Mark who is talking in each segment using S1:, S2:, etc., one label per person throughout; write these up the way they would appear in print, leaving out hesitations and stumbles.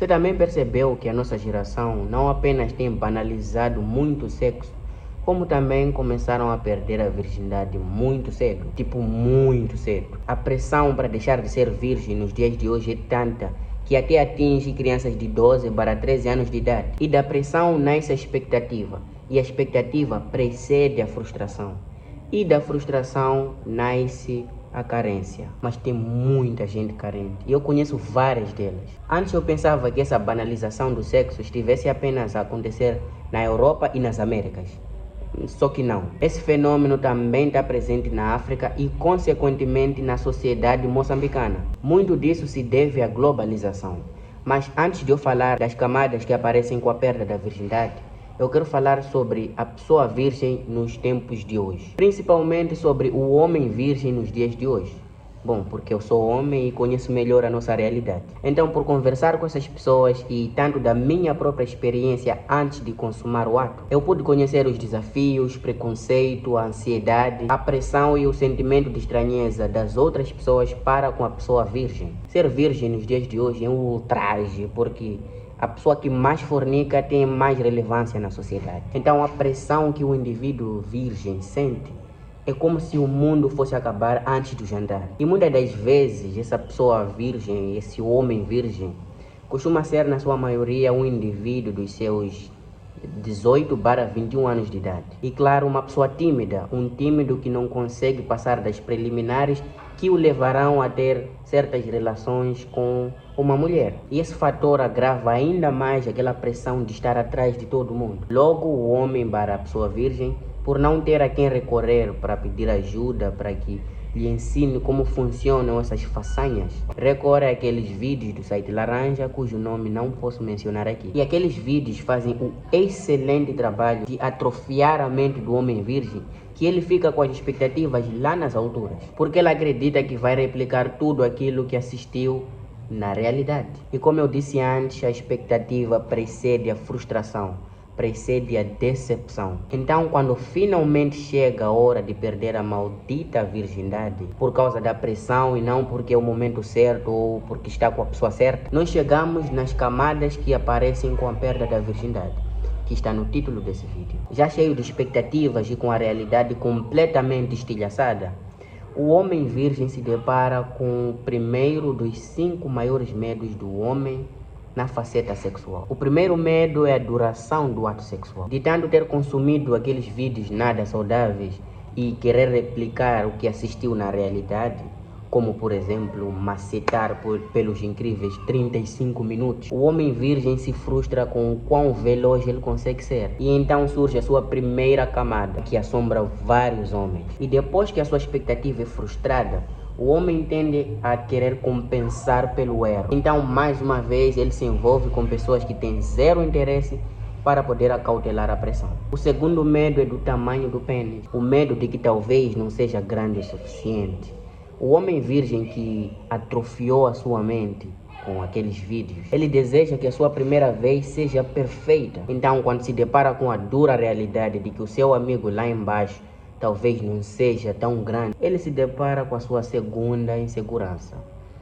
S1: Você também percebeu que a nossa geração não apenas tem banalizado muito o sexo, como também começaram a perder a virgindade muito cedo, tipo muito cedo. A pressão para deixar de ser virgem nos dias de hoje é tanta que até atinge crianças de 12 para 13 anos de idade. E da pressão nasce a expectativa, e a expectativa precede a frustração. E da frustração nasce a carência. Mas tem muita gente carente, e eu conheço várias delas. Antes eu pensava que essa banalização do sexo estivesse apenas a acontecer na Europa e nas Américas. Só que não. Esse fenômeno também está presente na África e, consequentemente, na sociedade moçambicana. Muito disso se deve à globalização. Mas antes de eu falar das camadas que aparecem com a perda da virgindade, eu quero falar sobre a pessoa virgem nos tempos de hoje. Principalmente sobre o homem virgem nos dias de hoje. Bom, porque eu sou homem e conheço melhor a nossa realidade. Então, por conversar com essas pessoas e tanto da minha própria experiência antes de consumar o ato, eu pude conhecer os desafios, preconceito, a ansiedade, a pressão e o sentimento de estranheza das outras pessoas para com a pessoa virgem. Ser virgem nos dias de hoje é um ultraje, porque a pessoa que mais fornica tem mais relevância na sociedade. Então, a pressão que o indivíduo virgem sente é como se o mundo fosse acabar antes do jantar. E muitas das vezes, essa pessoa virgem, esse homem virgem, costuma ser, na sua maioria, um indivíduo dos seus 18 para 21 anos de idade. E claro, uma pessoa tímida, um tímido que não consegue passar das preliminares que o levarão a ter certas relações com uma mulher. E esse fator agrava ainda mais aquela pressão de estar atrás de todo mundo. Logo, o homem para a pessoa virgem, por não ter a quem recorrer para pedir ajuda, para que lhe ensine como funcionam essas façanhas, recorre àqueles vídeos do site Laranja, cujo nome não posso mencionar aqui. E aqueles vídeos fazem um excelente trabalho de atrofiar a mente do homem virgem, que ele fica com as expectativas lá nas alturas, porque ele acredita que vai replicar tudo aquilo que assistiu na realidade. E como eu disse antes, a expectativa precede a frustração, precede a decepção. Então, quando finalmente chega a hora de perder a maldita virgindade, por causa da pressão e não porque é o momento certo ou porque está com a pessoa certa, nós chegamos nas camadas que aparecem com a perda da virgindade, que está no título desse vídeo. Já cheio de expectativas e com a realidade completamente estilhaçada, o homem virgem se depara com o primeiro dos 5 maiores medos do homem na faceta sexual. O primeiro medo é a duração do ato sexual. De tanto ter consumido aqueles vídeos nada saudáveis e querer replicar o que assistiu na realidade, como por exemplo macetar pelos incríveis 35 minutos, o homem virgem se frustra com o quão veloz ele consegue ser. E então surge a sua primeira camada, que assombra vários homens. E depois que a sua expectativa é frustrada, o homem tende a querer compensar pelo erro. Então, mais uma vez, ele se envolve com pessoas que têm zero interesse para poder acautelar a pressão. O segundo medo é do tamanho do pênis. O medo de que talvez não seja grande o suficiente. O homem virgem que atrofiou a sua mente com aqueles vídeos, ele deseja que a sua primeira vez seja perfeita. Então, quando se depara com a dura realidade de que o seu amigo lá embaixo talvez não seja tão grande, ele se depara com a sua segunda insegurança,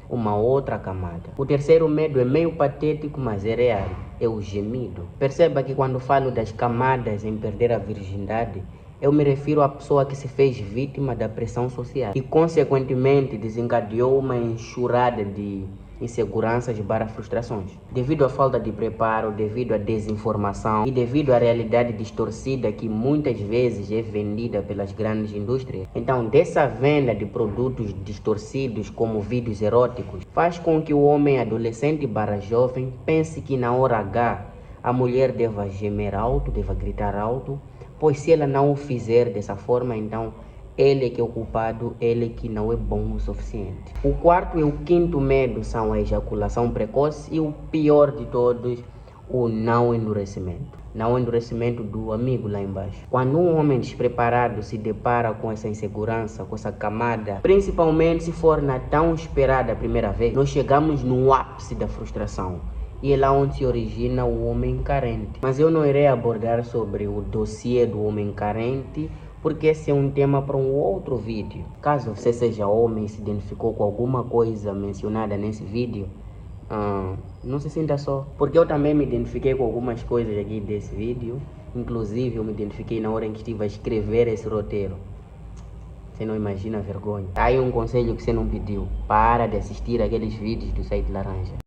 S1: uma outra camada. O terceiro medo é meio patético, mas é real, é o gemido. Perceba que quando falo das camadas em perder a virgindade, eu me refiro à pessoa que se fez vítima da pressão social e, consequentemente, desencadeou uma enxurrada de inseguranças barra frustrações. Devido à falta de preparo, devido à desinformação e devido à realidade distorcida que muitas vezes é vendida pelas grandes indústrias. Então, dessa venda de produtos distorcidos como vídeos eróticos, faz com que o homem adolescente barra jovem pense que na hora H a mulher deva gemer alto, deva gritar alto, pois se ela não o fizer dessa forma, então ele é que é o culpado, ele é que não é bom o suficiente. O quarto e o quinto medo são a ejaculação precoce e o pior de todos, o não endurecimento. Não endurecimento do amigo lá embaixo. Quando um homem despreparado se depara com essa insegurança, com essa camada, principalmente se for na tão esperada primeira vez, nós chegamos no ápice da frustração. E é lá onde se origina o homem carente. Mas eu não irei abordar sobre o dossiê do homem carente, porque esse é um tema para um outro vídeo. Caso você seja homem e se identificou com alguma coisa mencionada nesse vídeo, não se sinta só, porque eu também me identifiquei com algumas coisas aqui desse vídeo. Inclusive eu me identifiquei na hora em que estive a escrever esse roteiro. Você não imagina a vergonha. Tá aí um conselho que você não pediu: para de assistir aqueles vídeos do site laranja.